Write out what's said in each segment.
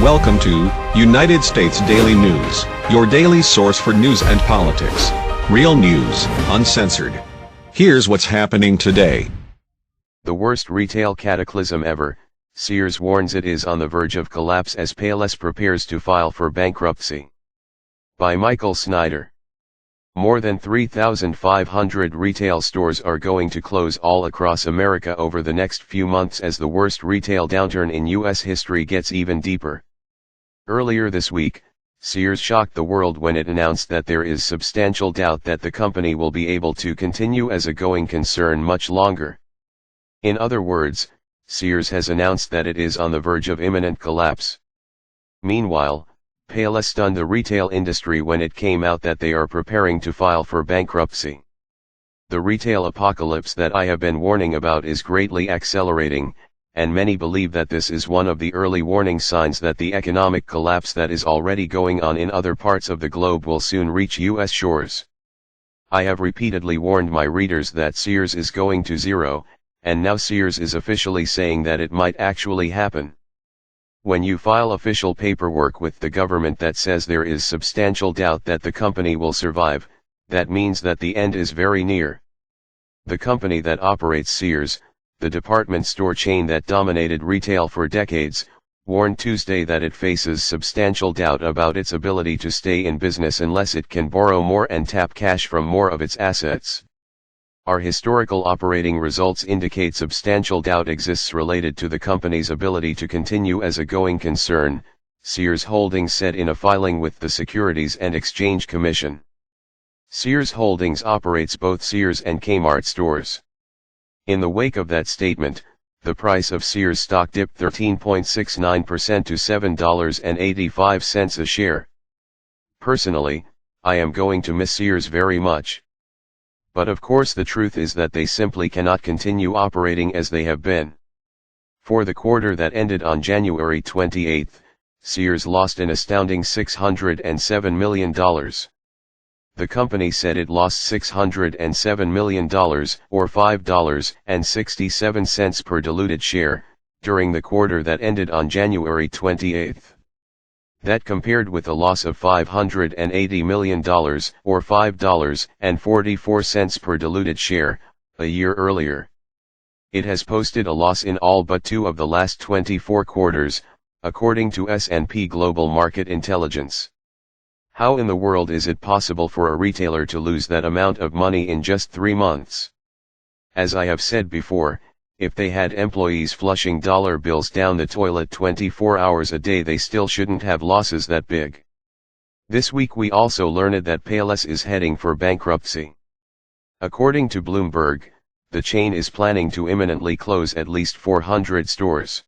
Welcome to United States Daily News, your daily source for news and politics. Real news, uncensored. Here's what's happening today. The worst retail cataclysm ever, Sears warns it is on the verge of collapse as Payless prepares to file for bankruptcy. By Michael Snyder. More than 3,500 retail stores are going to close all across America over the next few months as the worst retail downturn in U.S. history gets even deeper. Earlier this week, Sears shocked the world when it announced that there is substantial doubt that the company will be able to continue as a going concern much longer. In other words, Sears has announced that it is on the verge of imminent collapse. Meanwhile, Payless stunned the retail industry when it came out that they are preparing to file for bankruptcy. The retail apocalypse that I have been warning about is greatly accelerating, and many believe that this is one of the early warning signs that the economic collapse that is already going on in other parts of the globe will soon reach U.S. shores. I have repeatedly warned my readers that Sears is going to zero, and now Sears is officially saying that it might actually happen. When you file official paperwork with the government that says there is substantial doubt that the company will survive, that means that the end is very near. The company that operates Sears, the department store chain that dominated retail for decades, warned Tuesday that it faces substantial doubt about its ability to stay in business unless it can borrow more and tap cash from more of its assets. Our historical operating results indicate substantial doubt exists related to the company's ability to continue as a going concern, Sears Holdings said in a filing with the Securities and Exchange Commission. Sears Holdings operates both Sears and Kmart stores. In the wake of that statement, the price of Sears stock dipped 13.69% to $7.85 a share. Personally, I am going to miss Sears very much. But of course the truth is that they simply cannot continue operating as they have been. For the quarter that ended on January 28, Sears lost an astounding $607 million. The company said it lost $607 million, or $5.67 per diluted share, during the quarter that ended on January 28. That compared with a loss of $580 million, or $5.44 per diluted share, a year earlier. It has posted a loss in all but 2 of the last 24 quarters, according to S&P Global Market Intelligence. How in the world is it possible for a retailer to lose that amount of money in just 3 months? As I have said before, if they had employees flushing dollar bills down the toilet 24 hours a day, they still shouldn't have losses that big. This week we also learned that Payless is heading for bankruptcy. According to Bloomberg, the chain is planning to imminently close at least 400 stores.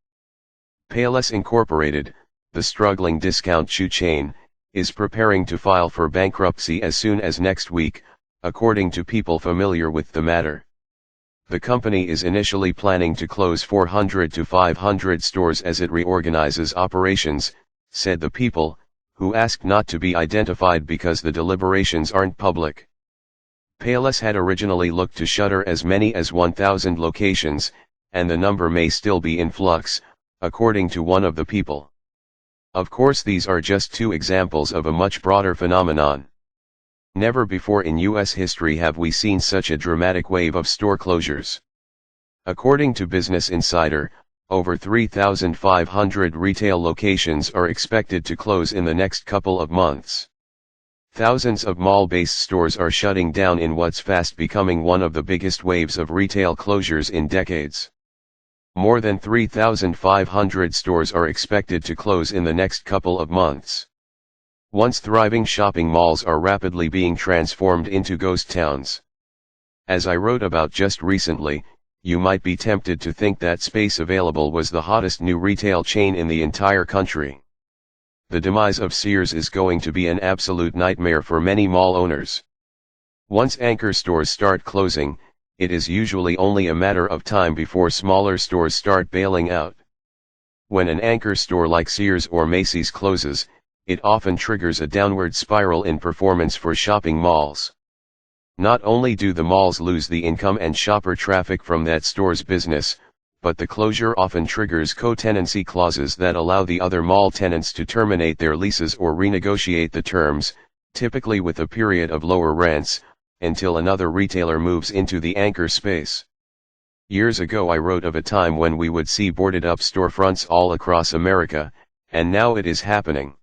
Payless Incorporated, the struggling discount shoe chain, is preparing to file for bankruptcy as soon as next week, according to people familiar with the matter. The company is initially planning to close 400 to 500 stores as it reorganizes operations, said the people, who asked not to be identified because the deliberations aren't public. Payless had originally looked to shutter as many as 1,000 locations, and the number may still be in flux, according to one of the people. Of course, these are just 2 examples of a much broader phenomenon. Never before in U.S. history have we seen such a dramatic wave of store closures. According to Business Insider, over 3,500 retail locations are expected to close in the next couple of months. Thousands of mall-based stores are shutting down in what's fast becoming one of the biggest waves of retail closures in decades. More than 3,500 stores are expected to close in the next couple of months. Once thriving shopping malls are rapidly being transformed into ghost towns. As I wrote about just recently, you might be tempted to think that Space Available was the hottest new retail chain in the entire country. The demise of Sears is going to be an absolute nightmare for many mall owners. Once anchor stores start closing, it is usually only a matter of time before smaller stores start bailing out. When an anchor store like Sears or Macy's closes, it often triggers a downward spiral in performance for shopping malls. Not only do the malls lose the income and shopper traffic from that store's business, but the closure often triggers co-tenancy clauses that allow the other mall tenants to terminate their leases or renegotiate the terms, typically with a period of lower rents, until another retailer moves into the anchor space. Years ago I wrote of a time when we would see boarded-up storefronts all across America, and now it is happening.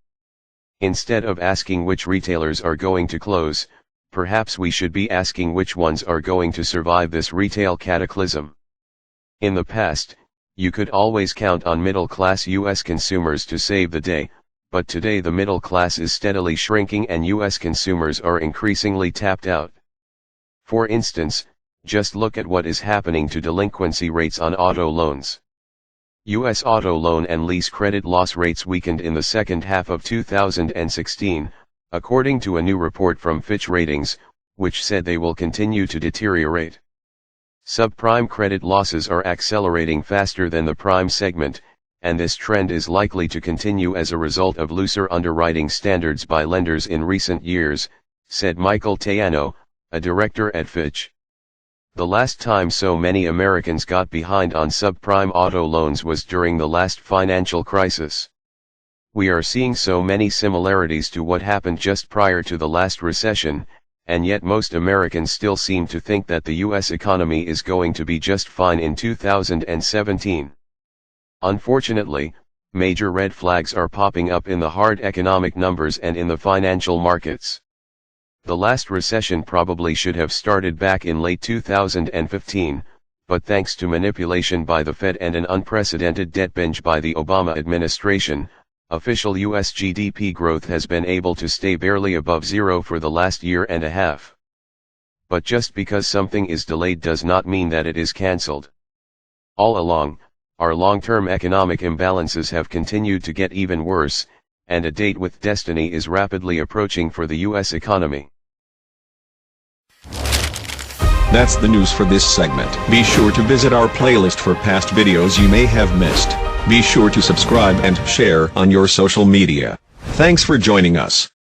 Instead of asking which retailers are going to close, perhaps we should be asking which ones are going to survive this retail cataclysm. In the past, you could always count on middle-class U.S. consumers to save the day, but today the middle class is steadily shrinking and U.S. consumers are increasingly tapped out. For instance, just look at what is happening to delinquency rates on auto loans. U.S. auto loan and lease credit loss rates weakened in the second half of 2016, according to a new report from Fitch Ratings, which said they will continue to deteriorate. Subprime credit losses are accelerating faster than the prime segment, and this trend is likely to continue as a result of looser underwriting standards by lenders in recent years, said Michael Snyder, a director at Fitch. The last time so many Americans got behind on subprime auto loans was during the last financial crisis. We are seeing so many similarities to what happened just prior to the last recession, and yet most Americans still seem to think that the U.S. economy is going to be just fine in 2017. Unfortunately, major red flags are popping up in the hard economic numbers and in the financial markets. The last recession probably should have started back in late 2015, but thanks to manipulation by the Fed and an unprecedented debt binge by the Obama administration, official U.S. GDP growth has been able to stay barely above zero for the last year and a half. But just because something is delayed does not mean that it is cancelled. All along, our long-term economic imbalances have continued to get even worse, and a date with destiny is rapidly approaching for the U.S. economy. That's the news for this segment. Be sure to visit our playlist for past videos you may have missed. Be sure to subscribe and share on your social media. Thanks for joining us.